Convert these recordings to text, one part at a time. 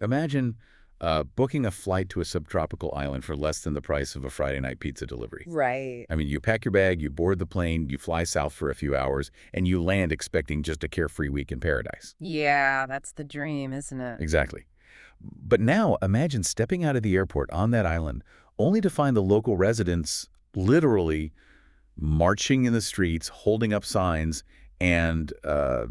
Imagine booking a flight to a subtropical island for less than the price of a Friday night pizza delivery. Right. I mean, you pack your bag, you board the plane, you fly south for a few hours, and you land expecting just a carefree week in paradise. Yeah, that's the dream, isn't it? Exactly. But now imagine stepping out of the airport on that island only to find the local residents literally marching in the streets, holding up signs, and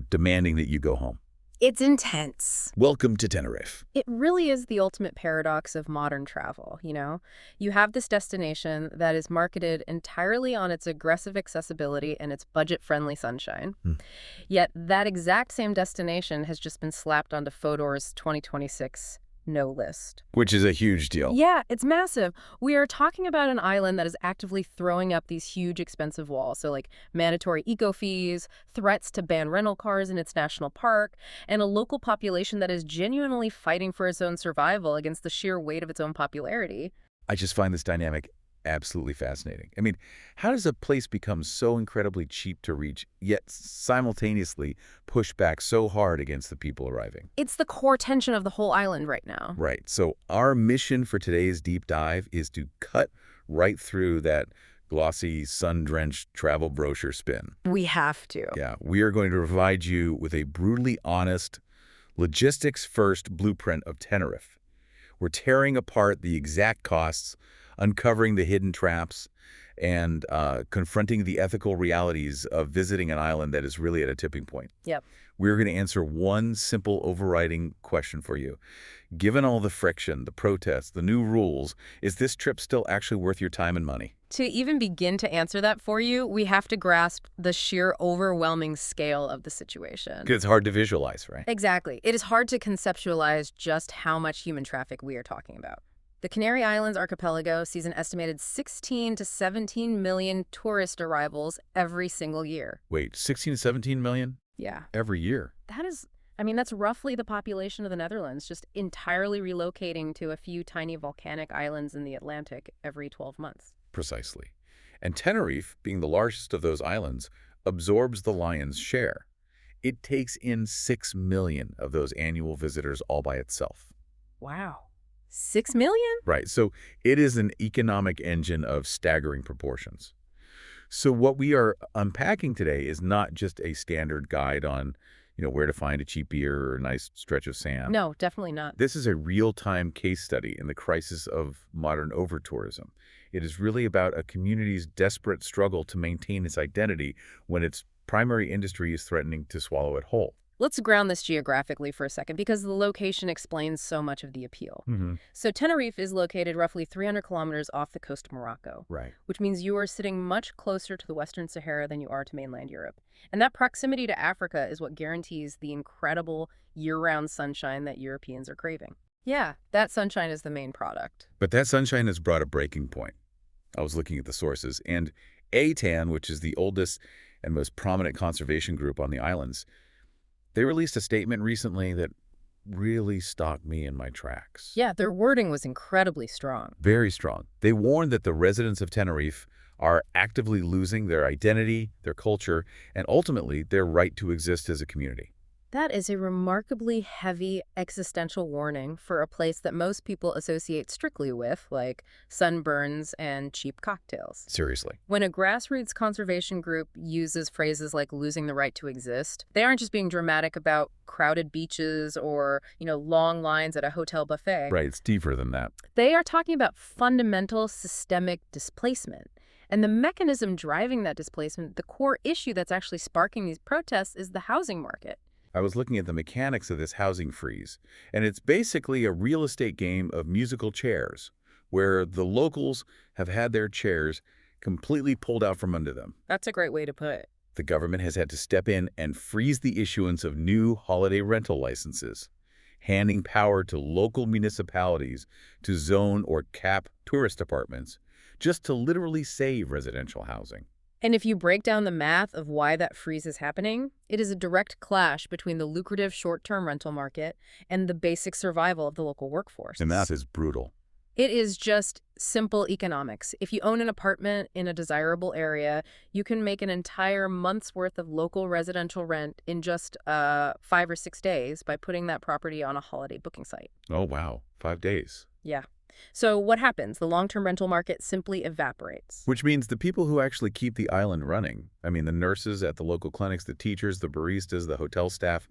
demanding that you go home. It's intense. Welcome to Tenerife. It really is the ultimate paradox of modern travel, you know? You have this destination that is marketed entirely on its aggressive accessibility and its budget-friendly sunshine. Yet that exact same destination has just been slapped onto Fodor's 2026 no list. Which is a huge deal. Yeah, it's massive. We are talking about an island that is actively throwing up these huge expensive walls. So like mandatory eco fees, threats to ban rental cars in its national park, and a local population that is genuinely fighting for its own survival against the sheer weight of its own popularity. I just find this dynamic absolutely fascinating. I mean, how does a place become so incredibly cheap to reach, yet simultaneously push back so hard against the people arriving? It's the core tension of the whole island right now. Right. So our mission for today's deep dive is to cut right through that glossy, sun-drenched travel brochure spin. We have to. Yeah, we are going to provide you with a brutally honest, logistics-first blueprint of Tenerife. We're tearing apart the exact costs, uncovering the hidden traps, and confronting the ethical realities of visiting an island that is really at a tipping point. Yep. We're going to answer one simple overriding question for you. Given all the friction, the protests, the new rules, is this trip still actually worth your time and money? To even begin to answer that for you, we have to grasp the sheer overwhelming scale of the situation. Because it's hard to visualize, right? Exactly. It is hard to conceptualize just how much human traffic we are talking about. The Canary Islands archipelago sees an estimated 16 to 17 million tourist arrivals every single year. Wait, 16 to 17 million? Yeah. Every year? That's roughly the population of the Netherlands, just entirely relocating to a few tiny volcanic islands in the Atlantic every 12 months. Precisely. And Tenerife, being the largest of those islands, absorbs the lion's share. It takes in 6 million of those annual visitors all by itself. Wow. 6 million? Right. So it is an economic engine of staggering proportions. So what we are unpacking today is not just a standard guide on, where to find a cheap beer or a nice stretch of sand. No, definitely not. This is a real-time case study in the crisis of modern overtourism. It is really about a community's desperate struggle to maintain its identity when its primary industry is threatening to swallow it whole. Let's ground this geographically for a second because the location explains so much of the appeal. So Tenerife is located roughly 300 kilometers off the coast of Morocco, Right. which means you are sitting much closer to the Western Sahara than you are to mainland Europe. And that proximity to Africa is what guarantees the incredible year-round sunshine that Europeans are craving. Yeah, that sunshine is the main product. But that sunshine has brought a breaking point. I was looking at the sources, and ATAN, which is the oldest and most prominent conservation group on the islands, they released a statement recently that really stopped me in my tracks. Yeah, their wording was incredibly strong. Very strong. They warned that the residents of Tenerife are actively losing their identity, their culture, and ultimately their right to exist as a community. That is a remarkably heavy existential warning for a place that most people associate strictly with, like sunburns and cheap cocktails. Seriously. When a grassroots conservation group uses phrases like losing the right to exist, they aren't just being dramatic about crowded beaches or, long lines at a hotel buffet. Right, it's deeper than that. They are talking about fundamental systemic displacement. And the mechanism driving that displacement, the core issue that's actually sparking these protests, is the housing market. I was looking at the mechanics of this housing freeze, and it's basically a real estate game of musical chairs, where the locals have had their chairs completely pulled out from under them. That's a great way to put it. The government has had to step in and freeze the issuance of new holiday rental licenses, handing power to local municipalities to zone or cap tourist apartments, just to literally save residential housing. And if you break down the math of why that freeze is happening, it is a direct clash between the lucrative short-term rental market and the basic survival of the local workforce. The math is brutal. It is just simple economics. If you own an apartment in a desirable area, you can make an entire month's worth of local residential rent in just 5 or 6 days by putting that property on a holiday booking site. Oh, wow. 5 days. Yeah. So what happens? The long-term rental market simply evaporates. Which means the people who actually keep the island running, I mean, the nurses at the local clinics, the teachers, the baristas, the hotel staff,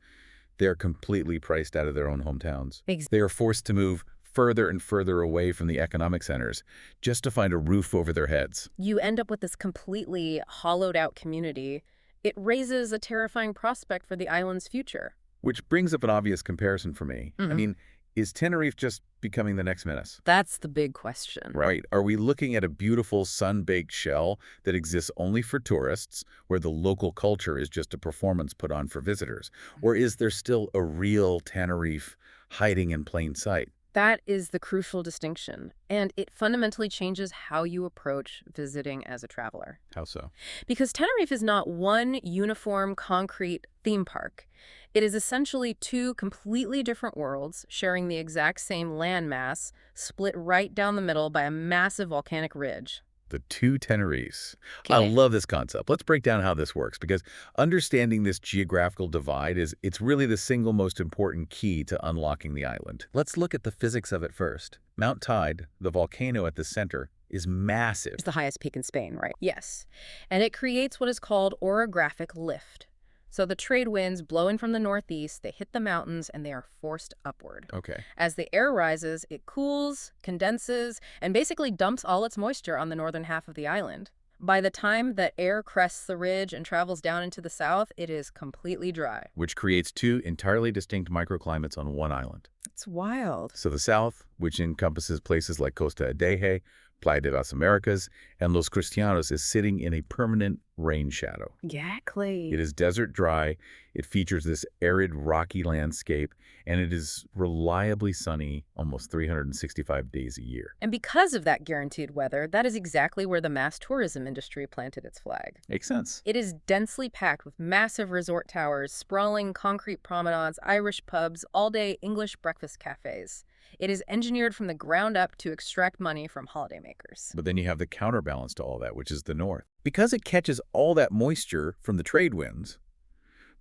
they're completely priced out of their own hometowns. They are forced to move further and further away from the economic centers just to find a roof over their heads. You end up with this completely hollowed out community. It raises a terrifying prospect for the island's future. Which brings up an obvious comparison for me. I mean, is Tenerife just becoming the next Venice? That's the big question. Right. Are we looking at a beautiful sun-baked shell that exists only for tourists, where the local culture is just a performance put on for visitors? Or is there still a real Tenerife hiding in plain sight? That is the crucial distinction, and it fundamentally changes how you approach visiting as a traveler. How so? Because Tenerife is not one uniform, concrete theme park. It is essentially two completely different worlds sharing the exact same landmass, split right down the middle by a massive volcanic ridge. The two Tenerifes. Okay. I love this concept. Let's break down how this works, because understanding this geographical divide it's really the single most important key to unlocking the island. Let's look at the physics of it first. Mount Teide, the volcano at the center, is massive. It's the highest peak in Spain, right? Yes. And it creates what is called orographic lift. So the trade winds blow in from the northeast, they hit the mountains, and they are forced upward. Okay. As the air rises, it cools, condenses, and basically dumps all its moisture on the northern half of the island. By the time that air crests the ridge and travels down into the south, it is completely dry. Which creates two entirely distinct microclimates on one island. It's wild. So the south, which encompasses places like Costa Adeje, Playa de las Americas, and Los Cristianos, is sitting in a permanent rain shadow. Exactly. It is desert dry, it features this arid, rocky landscape, and it is reliably sunny almost 365 days a year. And because of that guaranteed weather, that is exactly where the mass tourism industry planted its flag. Makes sense. It is densely packed with massive resort towers, sprawling concrete promenades, Irish pubs, all-day English breakfast cafes. It is engineered from the ground up to extract money from holidaymakers. But then you have the counterbalance to all that, which is the north. Because it catches all that moisture from the trade winds,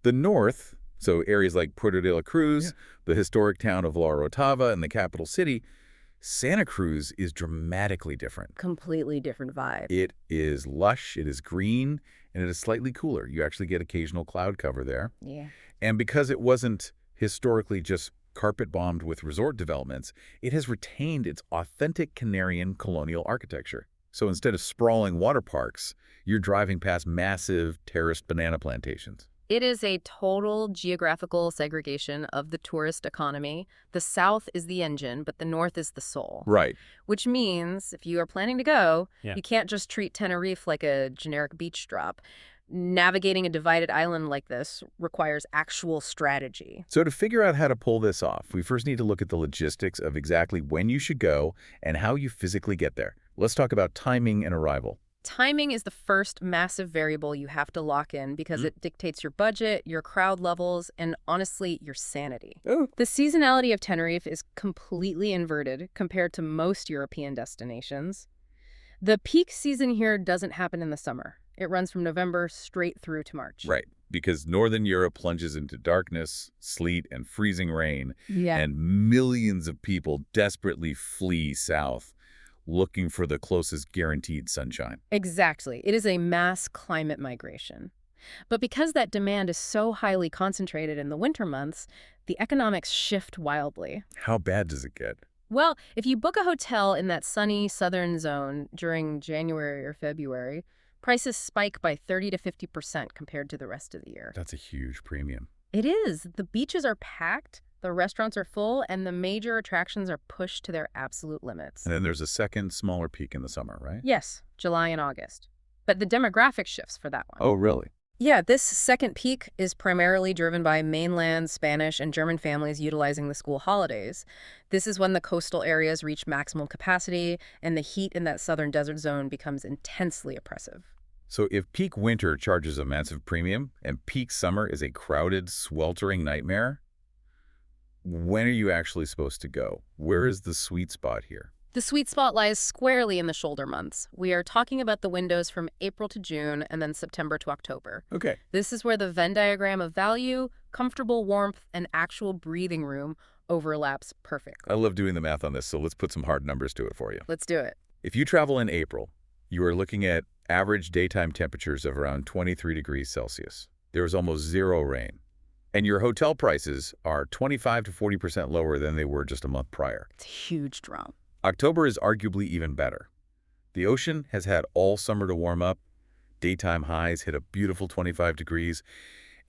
the north, so areas like Puerto de la Cruz, the historic town of La Orotava, and the capital city, Santa Cruz is dramatically different. Completely different vibe. It is lush, it is green, and it is slightly cooler. You actually get occasional cloud cover there. Yeah. And because it wasn't historically just carpet-bombed with resort developments, it has retained its authentic Canarian colonial architecture. So instead of sprawling water parks, you're driving past massive terraced banana plantations. It is a total geographical segregation of the tourist economy. The south is the engine, but the north is the soul. Right. Which means if you are planning to go, Yeah. you can't just treat Tenerife like a generic beach drop. Navigating a divided island like this requires actual strategy. So to figure out how to pull this off, we first need to look at the logistics of exactly when you should go and how you physically get there. Let's talk about timing and arrival. Timing is the first massive variable you have to lock in because it dictates your budget, your crowd levels, and honestly, your sanity. Oh. The seasonality of Tenerife is completely inverted compared to most European destinations. The peak season here doesn't happen in the summer. It runs from November straight through to March. Right, because Northern Europe plunges into darkness, sleet, and freezing rain, and millions of people desperately flee south, looking for the closest guaranteed sunshine. Exactly. It is a mass climate migration. But because that demand is so highly concentrated in the winter months, the economics shift wildly. How bad does it get? Well, if you book a hotel in that sunny southern zone during January or February, prices spike by 30 to 50% compared to the rest of the year. That's a huge premium. It is. The beaches are packed, the restaurants are full, and the major attractions are pushed to their absolute limits. And then there's a second, smaller peak in the summer, right? Yes, July and August. But the demographic shifts for that one. Oh, really? Yeah, this second peak is primarily driven by mainland Spanish and German families utilizing the school holidays. This is when the coastal areas reach maximum capacity and the heat in that southern desert zone becomes intensely oppressive. So if peak winter charges a massive premium and peak summer is a crowded, sweltering nightmare, when are you actually supposed to go? Where is the sweet spot here? The sweet spot lies squarely in the shoulder months. We are talking about the windows from April to June and then September to October. Okay. This is where the Venn diagram of value, comfortable warmth, and actual breathing room overlaps perfectly. I love doing the math on this, so let's put some hard numbers to it for you. Let's do it. If you travel in April, you are looking at average daytime temperatures of around 23 degrees Celsius. There is almost zero rain. And your hotel prices are 25 to 40% lower than they were just a month prior. It's a huge drop. October is arguably even better. The ocean has had all summer to warm up. Daytime highs hit a beautiful 25 degrees,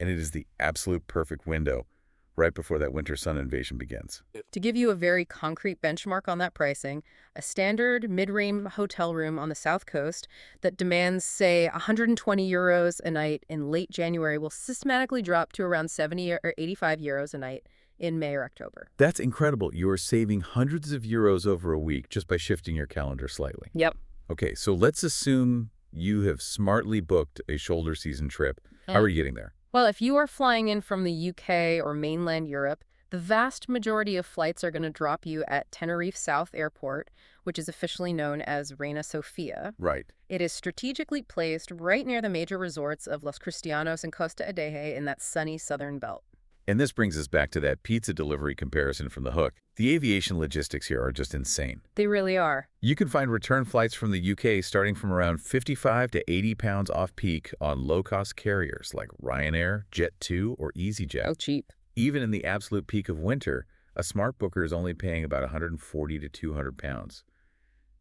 and it is the absolute perfect window right before that winter sun invasion begins. To give you a very concrete benchmark on that pricing, a standard mid-range hotel room on the South Coast that demands, say, 120 euros a night in late January will systematically drop to around 70 or 85 euros a night in May or October. That's incredible. You are saving hundreds of euros over a week just by shifting your calendar slightly. Yep. Okay, so let's assume you have smartly booked a shoulder season trip. How are you getting there? Well, if you are flying in from the UK or mainland Europe, the vast majority of flights are going to drop you at Tenerife South Airport, which is officially known as Reina Sofia. Right. It is strategically placed right near the major resorts of Los Cristianos and Costa Adeje in that sunny southern belt. And this brings us back to that pizza delivery comparison from the hook. The aviation logistics here are just insane. They really are. You can find return flights from the UK starting from around 55 to 80 pounds off peak on low-cost carriers like Ryanair, Jet2, or EasyJet. Oh, cheap. Even in the absolute peak of winter, a smart booker is only paying about 140 to 200 pounds.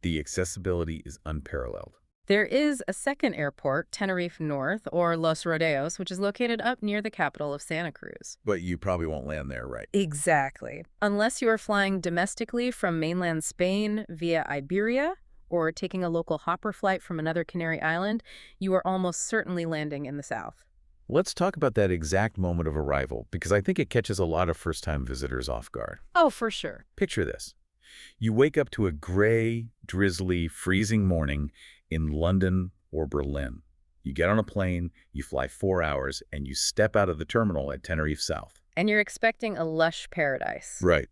The accessibility is unparalleled. There is a second airport, Tenerife North, or Los Rodeos, which is located up near the capital of Santa Cruz. But you probably won't land there, right? Exactly. Unless you are flying domestically from mainland Spain via Iberia or taking a local hopper flight from another Canary island, you are almost certainly landing in the south. Let's talk about that exact moment of arrival, because I think it catches a lot of first-time visitors off guard. Oh, for sure. Picture this. You wake up to a gray, drizzly, freezing morning in London or Berlin. You get on a plane, you fly 4 hours, and you step out of the terminal at Tenerife South. And you're expecting a lush paradise. Right.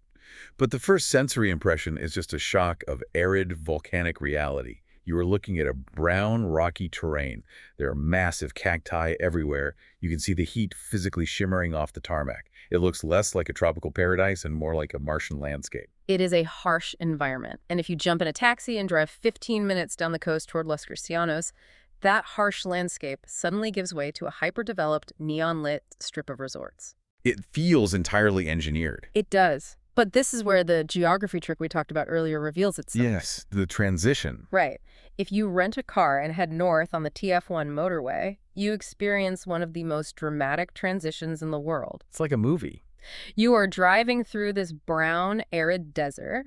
But the first sensory impression is just a shock of arid, volcanic reality. You are looking at a brown, rocky terrain. There are massive cacti everywhere. You can see the heat physically shimmering off the tarmac. It looks less like a tropical paradise and more like a Martian landscape. It is a harsh environment. And if you jump in a taxi and drive 15 minutes down the coast toward Los Cristianos, that harsh landscape suddenly gives way to a hyper-developed, neon-lit strip of resorts. It feels entirely engineered. It does. But this is where the geography trick we talked about earlier reveals itself. Yes, the transition. Right. If you rent a car and head north on the TF1 motorway, you experience one of the most dramatic transitions in the world. It's like a movie. You are driving through this brown, arid desert,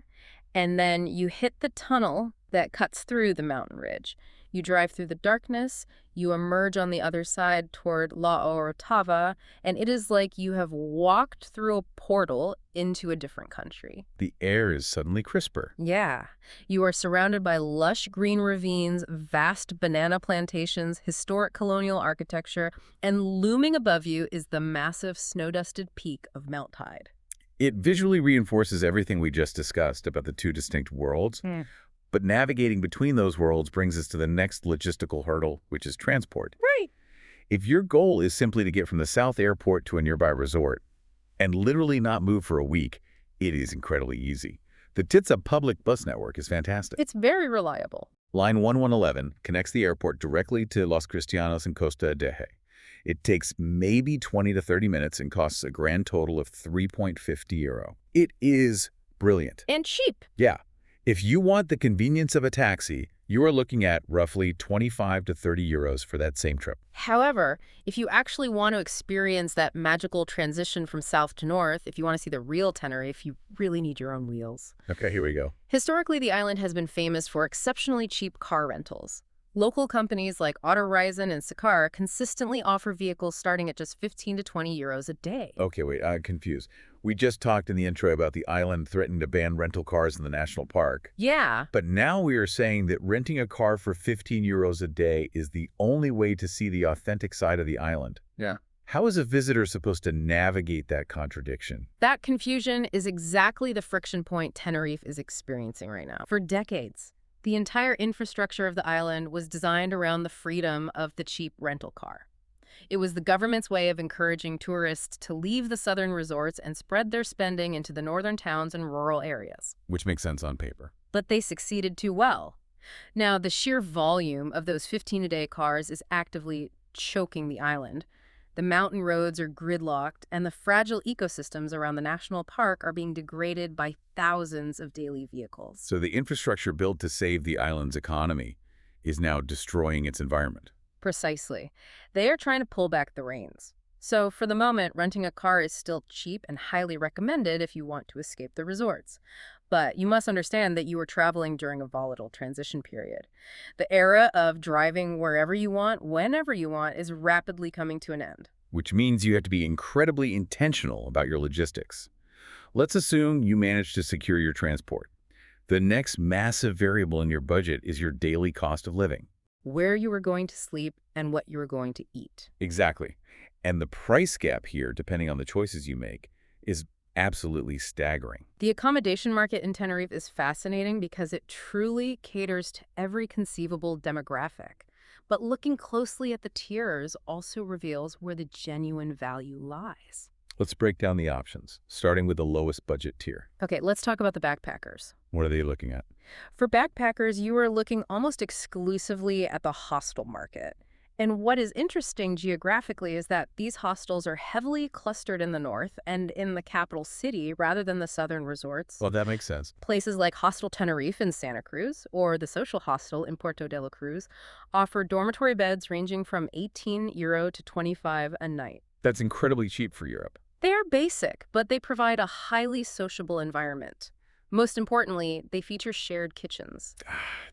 and then you hit the tunnel that cuts through the mountain ridge. You drive through the darkness, you emerge on the other side toward La Orotava, and it is like you have walked through a portal into a different country. The air is suddenly crisper. Yeah. You are surrounded by lush green ravines, vast banana plantations, historic colonial architecture, and looming above you is the massive snow-dusted peak of Mount Teide. It visually reinforces everything we just discussed about the two distinct worlds. But navigating between those worlds brings us to the next logistical hurdle, which is transport. Right. If your goal is simply to get from the South Airport to a nearby resort and literally not move for a week, it is incredibly easy. The TITSA public bus network is fantastic. It's very reliable. Line 1111 connects the airport directly to Los Cristianos and Costa Adeje. It takes maybe 20 to 30 minutes and costs a grand total of 3.50 euro. It is brilliant. And cheap. Yeah. If you want the convenience of a taxi, you are looking at roughly 25 to 30 euros for that same trip. However, if you actually want to experience that magical transition from south to north, if you want to see the real Tenerife, you really need your own wheels. Okay, here we go. Historically, the island has been famous for exceptionally cheap car rentals. Local companies like Autorizon and Sakar consistently offer vehicles starting at just 15 to 20 euros a day. Okay, wait, I'm confused. We just talked in the intro about the island threatening to ban rental cars in the national park. Yeah. But now we are saying that renting a car for 15 euros a day is the only way to see the authentic side of the island. Yeah. How is a visitor supposed to navigate that contradiction? That confusion is exactly the friction point Tenerife is experiencing right now. For decades, the entire infrastructure of the island was designed around the freedom of the cheap rental car. It was the government's way of encouraging tourists to leave the southern resorts and spread their spending into the northern towns and rural areas. Which makes sense on paper. But they succeeded too well. Now, the sheer volume of those 15-a-day cars is actively choking the island. The mountain roads are gridlocked, and the fragile ecosystems around the national park are being degraded by thousands of daily vehicles. So the infrastructure built to save the island's economy is now destroying its environment. Precisely. They are trying to pull back the reins. So for the moment, renting a car is still cheap and highly recommended if you want to escape the resorts. But you must understand that you are traveling during a volatile transition period. The era of driving wherever you want, whenever you want, is rapidly coming to an end. Which means you have to be incredibly intentional about your logistics. Let's assume you manage to secure your transport. The next massive variable in your budget is your daily cost of living. Where you are going to sleep and what you are going to eat. Exactly. And the price gap here, depending on the choices you make, is absolutely staggering. The accommodation market in Tenerife is fascinating because it truly caters to every conceivable demographic. But looking closely at the tiers also reveals where the genuine value lies. Let's break down the options, starting with the lowest budget tier. Okay, let's talk about the backpackers. What are they looking at? For backpackers, you are looking almost exclusively at the hostel market. And what is interesting geographically is that these hostels are heavily clustered in the north and in the capital city rather than the southern resorts. Well, that makes sense. Places like Hostel Tenerife in Santa Cruz or the Social Hostel in Puerto de la Cruz offer dormitory beds ranging from €18 to $25 a night. That's incredibly cheap for Europe. They are basic, but they provide a highly sociable environment. Most importantly, they feature shared kitchens.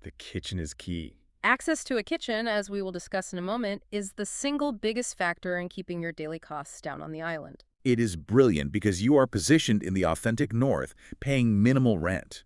The kitchen is key. Access to a kitchen, as we will discuss in a moment, is the single biggest factor in keeping your daily costs down on the island. It is brilliant because you are positioned in the authentic north, paying minimal rent.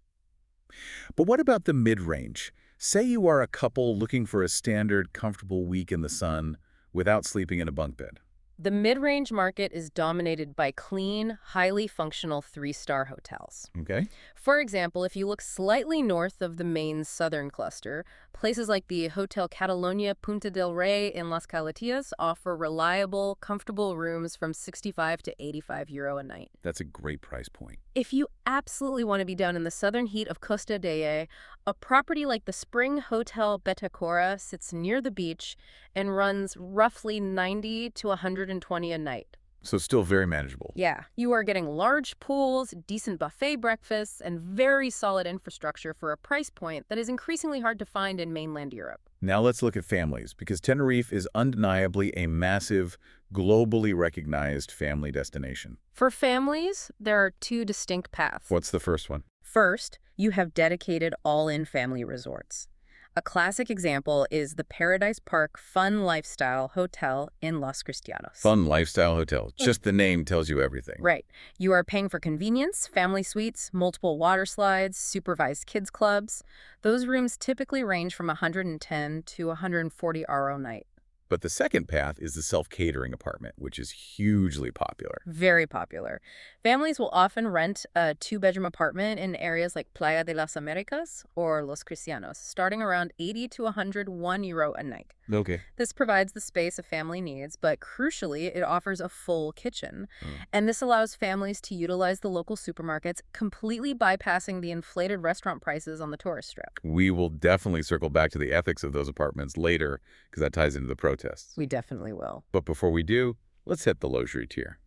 But what about the mid-range? Say you are a couple looking for a standard, comfortable week in the sun without sleeping in a bunk bed. The mid-range market is dominated by clean, highly functional 3-star hotels. Okay. For example, if you look slightly north of the main southern cluster, places like the Hotel Catalonia Punta del Rey in Las Calatillas offer reliable, comfortable rooms from €65 to €85 a night. That's a great price point. If you absolutely want to be down in the southern heat of Costa Teide, a property like the Spring Hotel Betacora sits near the beach and runs roughly $90 to $120 a night. So still very manageable. Yeah, you are getting large pools, decent buffet breakfasts, and very solid infrastructure for a price point that is increasingly hard to find in mainland Europe. Now let's look at families, because Tenerife is undeniably a massive, globally recognized family destination. For families, there are two distinct paths. What's the first one? First, you have dedicated all-in family resorts. A classic example is the Paradise Park Fun Lifestyle Hotel in Los Cristianos. Fun Lifestyle Hotel. Just the name tells you everything. Right. You are paying for convenience, family suites, multiple water slides, supervised kids clubs. Those rooms typically range from $110 to €140 a night. But the second path is the self-catering apartment, which is hugely popular. Very popular. Families will often rent a 2-bedroom apartment in areas like Playa de las Americas or Los Cristianos, starting around €80 to €101 a night. Okay. This provides the space a family needs, but crucially, it offers a full kitchen. And this allows families to utilize the local supermarkets, completely bypassing the inflated restaurant prices on the tourist strip. We will definitely circle back to the ethics of those apartments later, because that ties into the protests. We definitely will. But before we do, let's hit the luxury tier.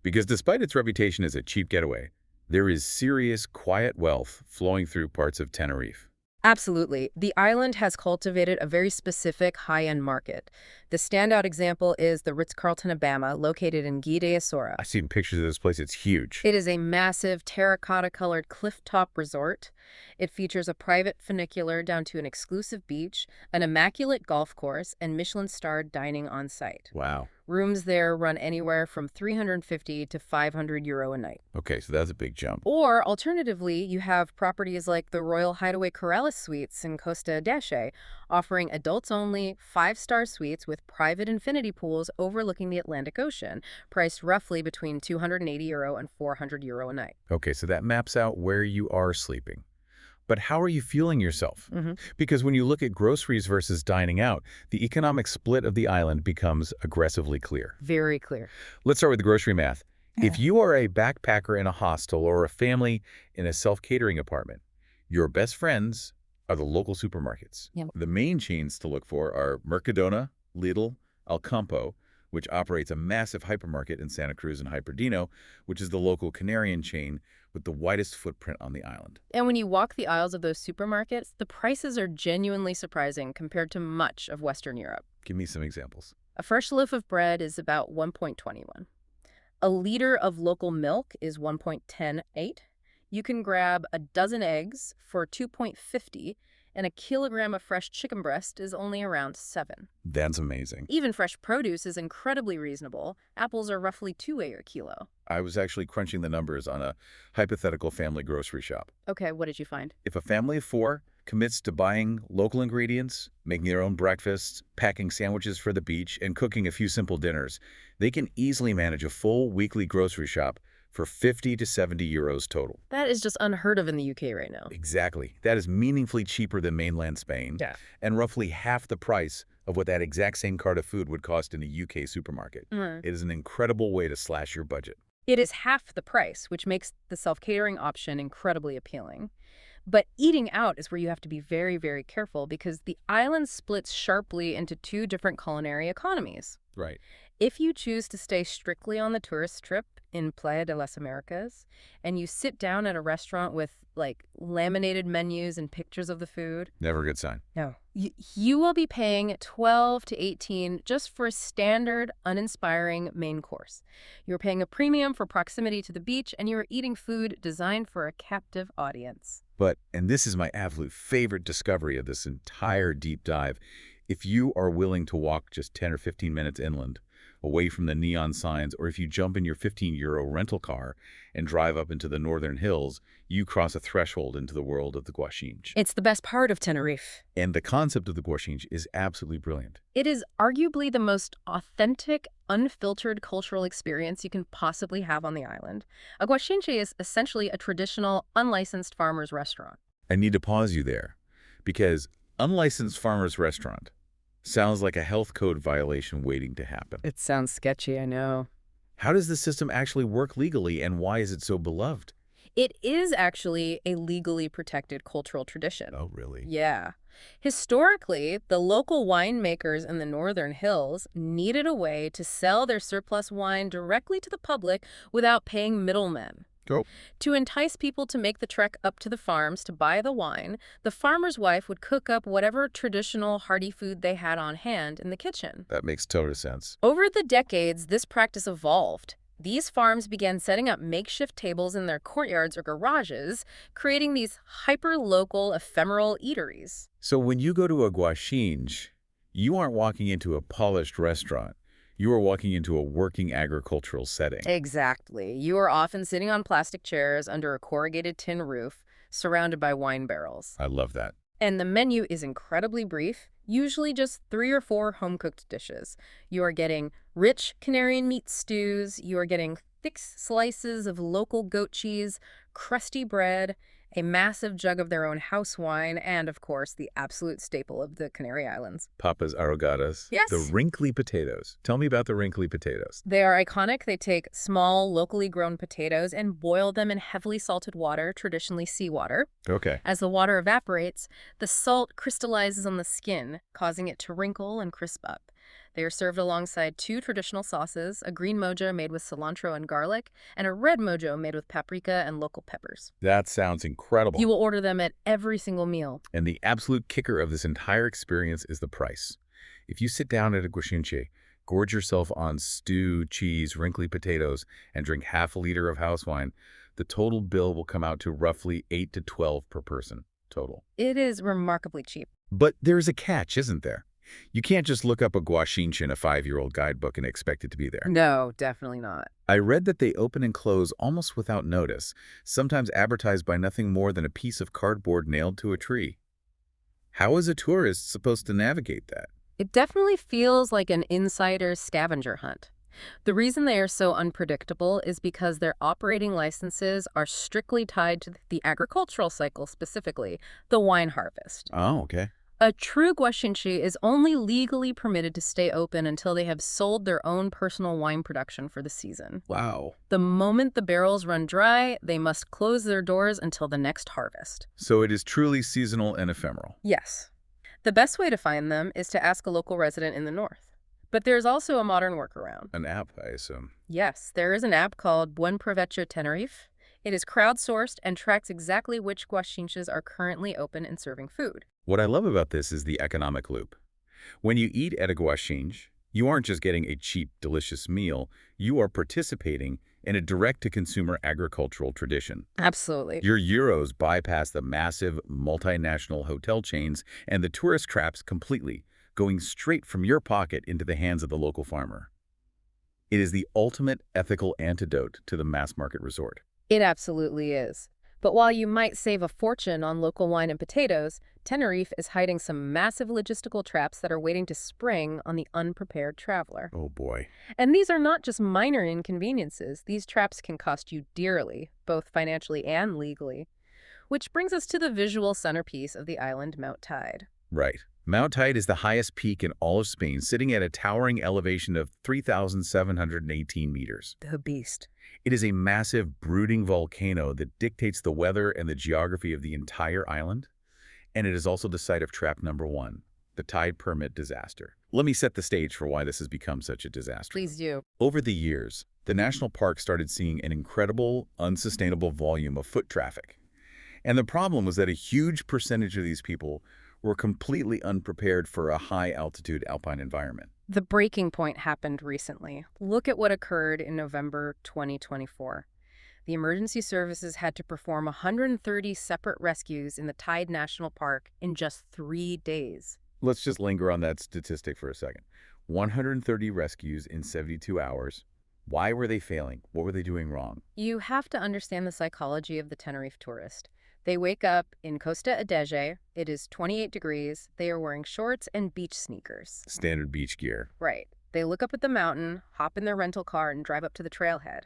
Because despite its reputation as a cheap getaway, there is serious, quiet wealth flowing through parts of Tenerife. Absolutely. The island has cultivated a very specific high-end market. The standout example is the Ritz-Carlton Abama, located in Guia de Azora. I've seen pictures of this place. It's huge. It is a massive terracotta-colored cliff-top resort. It features a private funicular down to an exclusive beach, an immaculate golf course, and Michelin-starred dining on site. Wow. Rooms there run anywhere from €350 to €500 a night. Okay, so that's a big jump. Or, alternatively, you have properties like the Royal Hideaway Corrales Suites in Costa Teide, offering adults-only, five-star suites with private infinity pools overlooking the Atlantic Ocean, priced roughly between €280 and €400 a night. Okay, so that maps out where you are sleeping. But how are you fueling yourself? Because when you look at groceries versus dining out, the economic split of the island becomes aggressively clear. Very clear. Let's start with the grocery math. If you are a backpacker in a hostel or a family in a self-catering apartment, your best friends are the local supermarkets. Yep. The main chains to look for are Mercadona, Lidl, Alcampo, which operates a massive hypermarket in Santa Cruz, and Hyperdino, which is the local Canarian chain with the widest footprint on the island. And when you walk the aisles of those supermarkets, the prices are genuinely surprising compared to much of Western Europe. Give me some examples. A fresh loaf of bread is about 1.21. A liter of local milk is 1.108. You can grab a dozen eggs for 2.50, and a kilogram of fresh chicken breast is only around 7. That's amazing. Even fresh produce is incredibly reasonable. Apples are roughly 2 a kilo. I was actually crunching the numbers on a hypothetical family grocery shop. Okay, what did you find? If a family of 4 commits to buying local ingredients, making their own breakfasts, packing sandwiches for the beach, and cooking a few simple dinners, they can easily manage a full weekly grocery shop for 50 to 70 euros total. That is just unheard of in the UK right now. Exactly. That is meaningfully cheaper than mainland Spain, and roughly half the price of what that exact same cart of food would cost in a UK supermarket. It is an incredible way to slash your budget. It is half the price, which makes the self-catering option incredibly appealing. But eating out is where you have to be very, very careful because the island splits sharply into 2 different culinary economies. Right. If you choose to stay strictly on the tourist strip in Playa de las Americas, and you sit down at a restaurant with, like, laminated menus and pictures of the food... Never a good sign. No. You will be paying 12 to 18 just for a standard, uninspiring main course. You're paying a premium for proximity to the beach, and you're eating food designed for a captive audience. But, and this is my absolute favorite discovery of this entire deep dive, if you are willing to walk just 10 or 15 minutes inland, away from the neon signs, or if you jump in your €15 rental car and drive up into the northern hills, you cross a threshold into the world of the guachinche. It's the best part of Tenerife. And the concept of the guachinche is absolutely brilliant. It is arguably the most authentic, unfiltered cultural experience you can possibly have on the island. A guachinche is essentially a traditional, unlicensed farmer's restaurant. I need to pause you there, because unlicensed farmer's restaurant sounds like a health code violation waiting to happen. It sounds sketchy, I know. How does the system actually work legally, and why is it so beloved? It is actually a legally protected cultural tradition. Oh, really? Yeah. Historically, the local winemakers in the Northern Hills needed a way to sell their surplus wine directly to the public without paying middlemen. Go. To entice people to make the trek up to the farms to buy the wine, the farmer's wife would cook up whatever traditional hearty food they had on hand in the kitchen. That makes total sense. Over the decades, this practice evolved. These farms began setting up makeshift tables in their courtyards or garages, creating these hyper-local, ephemeral eateries. So when you go to a guachinche, you aren't walking into a polished restaurant. You are walking into a working agricultural setting. Exactly. You are often sitting on plastic chairs under a corrugated tin roof, surrounded by wine barrels. I love that. And the menu is incredibly brief, usually just 3 or 4 home-cooked dishes. You are getting rich Canarian meat stews, you are getting thick slices of local goat cheese, crusty bread, a massive jug of their own house wine, and, of course, the absolute staple of the Canary Islands. Papas arrogadas. Yes. The wrinkly potatoes. Tell me about the wrinkly potatoes. They are iconic. They take small, locally grown potatoes and boil them in heavily salted water, traditionally seawater. Okay. As the water evaporates, the salt crystallizes on the skin, causing it to wrinkle and crisp up. They are served alongside 2 traditional sauces, a green mojo made with cilantro and garlic, and a red mojo made with paprika and local peppers. That sounds incredible. You will order them at every single meal. And the absolute kicker of this entire experience is the price. If you sit down at a guachinche, gorge yourself on stew, cheese, wrinkly potatoes, and drink half a liter of house wine, the total bill will come out to roughly 8 to 12 per person total. It is remarkably cheap. But there's a catch, isn't there? You can't just look up a guachinche in a 5-year-old guidebook and expect it to be there. No, definitely not. I read that they open and close almost without notice, sometimes advertised by nothing more than a piece of cardboard nailed to a tree. How is a tourist supposed to navigate that? It definitely feels like an insider's scavenger hunt. The reason they are so unpredictable is because their operating licenses are strictly tied to the agricultural cycle, specifically the wine harvest. Oh, okay. A true guachinche is only legally permitted to stay open until they have sold their own personal wine production for the season. Wow. The moment the barrels run dry, they must close their doors until the next harvest. So it is truly seasonal and ephemeral. Yes. The best way to find them is to ask a local resident in the north. But there's also a modern workaround. An app, I assume. Yes, there is an app called Buen Provecho Tenerife. It is crowdsourced and tracks exactly which guachinches are currently open and serving food. What I love about this is the economic loop. When you eat at a guachinche, you aren't just getting a cheap, delicious meal. You are participating in a direct-to-consumer agricultural tradition. Absolutely. Your euros bypass the massive multinational hotel chains and the tourist traps completely, going straight from your pocket into the hands of the local farmer. It is the ultimate ethical antidote to the mass-market resort. It absolutely is. But while you might save a fortune on local wine and potatoes, Tenerife is hiding some massive logistical traps that are waiting to spring on the unprepared traveler. Oh boy. And these are not just minor inconveniences. These traps can cost you dearly, both financially and legally. Which brings us to the visual centerpiece of the island, Mount Teide. Right. Mount Teide is the highest peak in all of Spain, sitting at a towering elevation of 3,718 meters. The beast. It is a massive, brooding volcano that dictates the weather and the geography of the entire island. And it is also the site of trap number 1, the Tide permit disaster. Let me set the stage for why this has become such a disaster. Please do. Over the years, the national park started seeing an incredible, unsustainable volume of foot traffic. And the problem was that a huge percentage of these people were completely unprepared for a high-altitude alpine environment. The breaking point happened recently. Look at what occurred in November 2024. The emergency services had to perform 130 separate rescues in the Teide National Park in just 3 days. Let's just linger on that statistic for a second. 130 rescues in 72 hours. Why were they failing? What were they doing wrong? You have to understand the psychology of the Tenerife tourist. They wake up in Costa Adeje. It is 28 degrees. They are wearing shorts and beach sneakers. Standard beach gear. Right. They look up at the mountain, hop in their rental car, and drive up to the trailhead.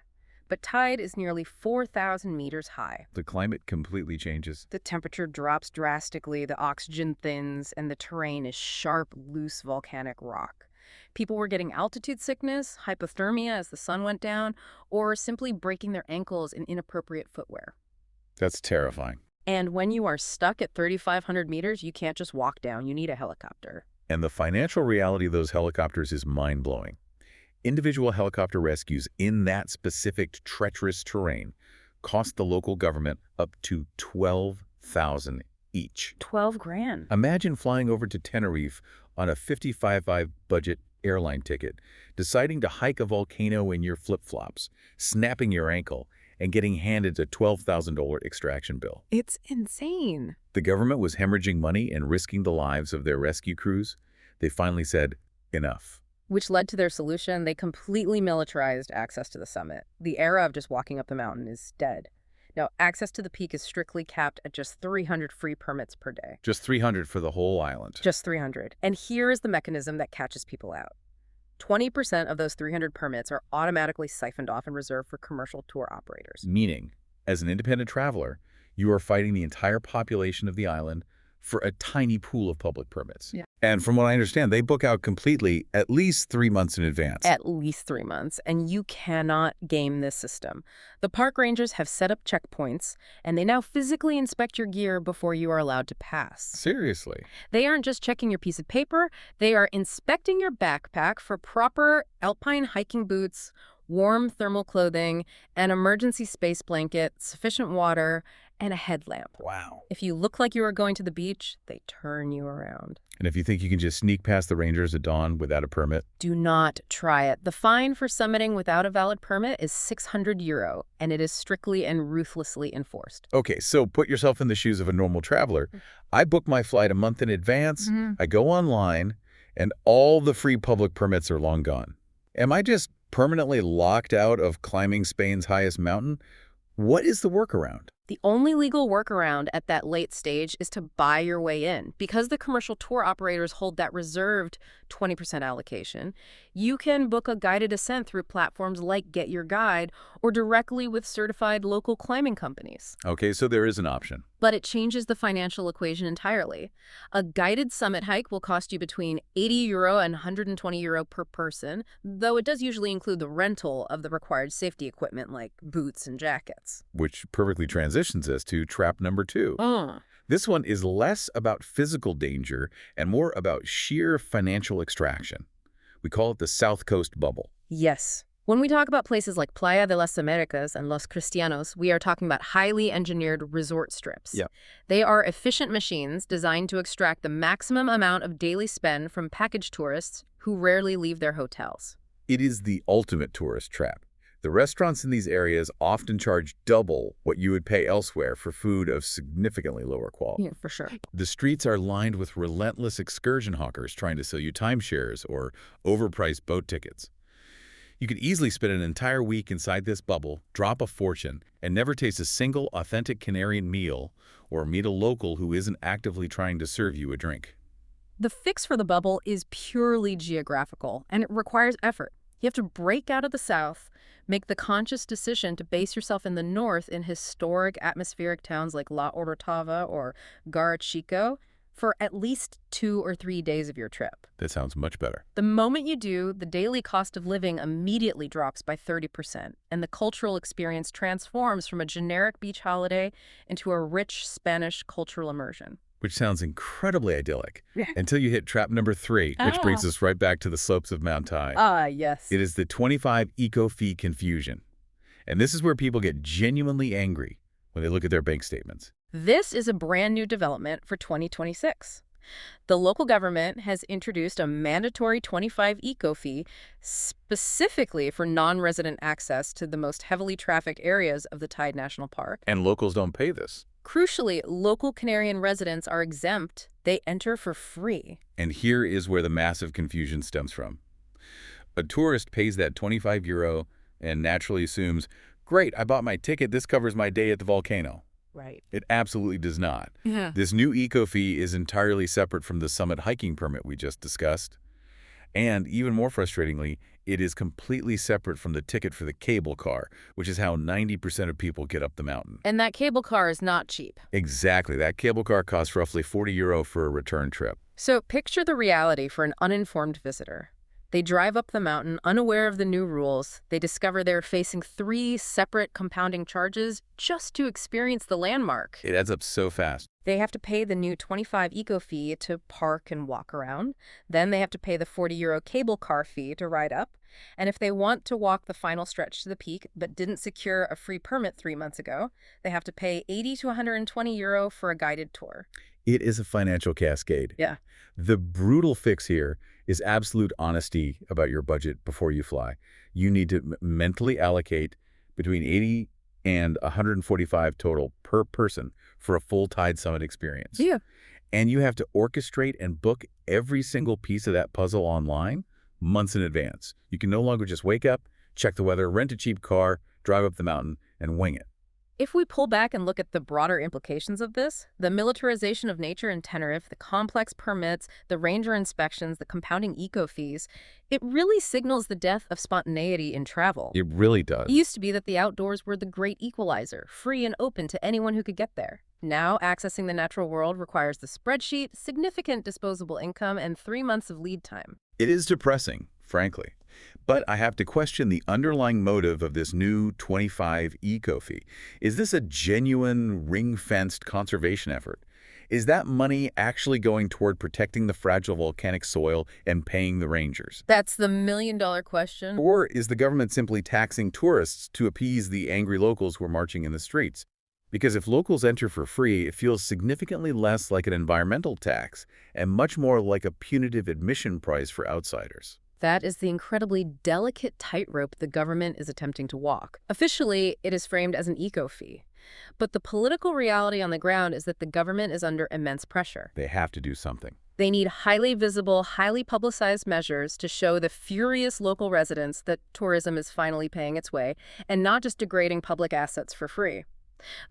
But Teide is nearly 4,000 meters high. The climate completely changes. The temperature drops drastically, the oxygen thins, and the terrain is sharp, loose volcanic rock. People were getting altitude sickness, hypothermia as the sun went down, or simply breaking their ankles in inappropriate footwear. That's terrifying. And when you are stuck at 3,500 meters, you can't just walk down. You need a helicopter. And the financial reality of those helicopters is mind-blowing. Individual helicopter rescues in that specific treacherous terrain cost the local government up to $12,000 each. 12 grand. Imagine flying over to Tenerife on a $55,500 budget airline ticket, deciding to hike a volcano in your flip-flops, snapping your ankle, and getting handed a $12,000 extraction bill. It's insane. The government was hemorrhaging money and risking the lives of their rescue crews. They finally said, enough. Which led to their solution. They completely militarized access to the summit. The era of just walking up the mountain is dead. Now, access to the peak is strictly capped at just 300 free permits per day. Just 300 for the whole island. Just 300. And here is the mechanism that catches people out. 20% of those 300 permits are automatically siphoned off and reserved for commercial tour operators. Meaning, as an independent traveler, you are fighting the entire population of the island for a tiny pool of public permits. Yeah. And from what I understand, they book out completely at least 3 months in advance. At least 3 months. And you cannot game this system. The park rangers have set up checkpoints, and they now physically inspect your gear before you are allowed to pass. Seriously? They aren't just checking your piece of paper. They are inspecting your backpack for proper alpine hiking boots, warm thermal clothing, an emergency space blanket, sufficient water, and a headlamp. Wow. If you look like you are going to the beach, they turn you around. And if you think you can just sneak past the rangers at dawn without a permit? Do not try it. The fine for summiting without a valid permit is €600, and it is strictly and ruthlessly enforced. Okay, so put yourself in the shoes of a normal traveler. I book my flight a month in advance, I go online, and all the free public permits are long gone. Am I just permanently locked out of climbing Spain's highest mountain? What is the workaround? The only legal workaround at that late stage is to buy your way in. Because the commercial tour operators hold that reserved 20% allocation, you can book a guided ascent through platforms like Get Your Guide or directly with certified local climbing companies. Okay, so there is an option. But it changes the financial equation entirely. A guided summit hike will cost you between €80 and €120 per person, though it does usually include the rental of the required safety equipment like boots and jackets. Which perfectly transitions us to trap number 2. This one is less about physical danger and more about sheer financial extraction. We call it the South Coast bubble. Yes. When we talk about places like Playa de las Americas and Los Cristianos, we are talking about highly engineered resort strips. Yeah. They are efficient machines designed to extract the maximum amount of daily spend from package tourists who rarely leave their hotels. It is the ultimate tourist trap. The restaurants in these areas often charge double what you would pay elsewhere for food of significantly lower quality. Yeah, for sure. The streets are lined with relentless excursion hawkers trying to sell you timeshares or overpriced boat tickets. You could easily spend an entire week inside this bubble, drop a fortune, and never taste a single authentic Canarian meal or meet a local who isn't actively trying to serve you a drink. The fix for the bubble is purely geographical, and it requires effort. You have to break out of the South, make the conscious decision to base yourself in the North in historic atmospheric towns like La Orotava or Garachico for at least 2 or 3 days of your trip. That sounds much better. The moment you do, the daily cost of living immediately drops by 30%, and the cultural experience transforms from a generic beach holiday into a rich Spanish cultural immersion. Which sounds incredibly idyllic, Yeah. until you hit trap number 3, which brings us right back to the slopes of Mount Teide. Yes. It is the 25 eco-fee confusion. And this is where people get genuinely angry when they look at their bank statements. This is a brand new development for 2026. The local government has introduced a mandatory 25 eco fee specifically for non-resident access to the most heavily trafficked areas of the Teide National Park. And locals don't pay this. Crucially, local Canarian residents are exempt. They enter for free. And here is where the massive confusion stems from. A tourist pays that €25 and naturally assumes, great, I bought my ticket, this covers my day at the volcano. Right. It absolutely does not. Yeah. This new eco fee is entirely separate from the summit hiking permit we just discussed. And even more frustratingly, it is completely separate from the ticket for the cable car, which is how 90% of people get up the mountain. And that cable car is not cheap. Exactly. That cable car costs roughly €40 for a return trip. So picture the reality for an uninformed visitor. They drive up the mountain unaware of the new rules. They discover they're facing 3 separate compounding charges just to experience the landmark. It adds up so fast. They have to pay the new 25 eco fee to park and walk around. Then they have to pay the €40 cable car fee to ride up. And if they want to walk the final stretch to the peak but didn't secure a free permit 3 months ago, they have to pay €80 to €120 for a guided tour. It is a financial cascade. Yeah. The brutal fix here is absolute honesty about your budget before you fly. You need to mentally allocate between 80 and 145 total per person for a full Tide Summit experience. Yeah. And you have to orchestrate and book every single piece of that puzzle online months in advance. You can no longer just wake up, check the weather, rent a cheap car, drive up the mountain, and wing it. If we pull back and look at the broader implications of this, the militarization of nature in Tenerife, the complex permits, the ranger inspections, the compounding eco fees, it really signals the death of spontaneity in travel. It really does. It used to be that the outdoors were the great equalizer, free and open to anyone who could get there. Now, accessing the natural world requires the spreadsheet, significant disposable income, and 3 months of lead time. It is depressing, frankly. But I have to question the underlying motive of this new 25 eco fee. Is this a genuine ring-fenced conservation effort? Is that money actually going toward protecting the fragile volcanic soil and paying the rangers? That's the million-dollar question. Or is the government simply taxing tourists to appease the angry locals who are marching in the streets? Because if locals enter for free, it feels significantly less like an environmental tax and much more like a punitive admission price for outsiders. That is the incredibly delicate tightrope the government is attempting to walk. Officially, it is framed as an eco fee. But the political reality on the ground is that the government is under immense pressure. They have to do something. They need highly visible, highly publicized measures to show the furious local residents that tourism is finally paying its way and not just degrading public assets for free.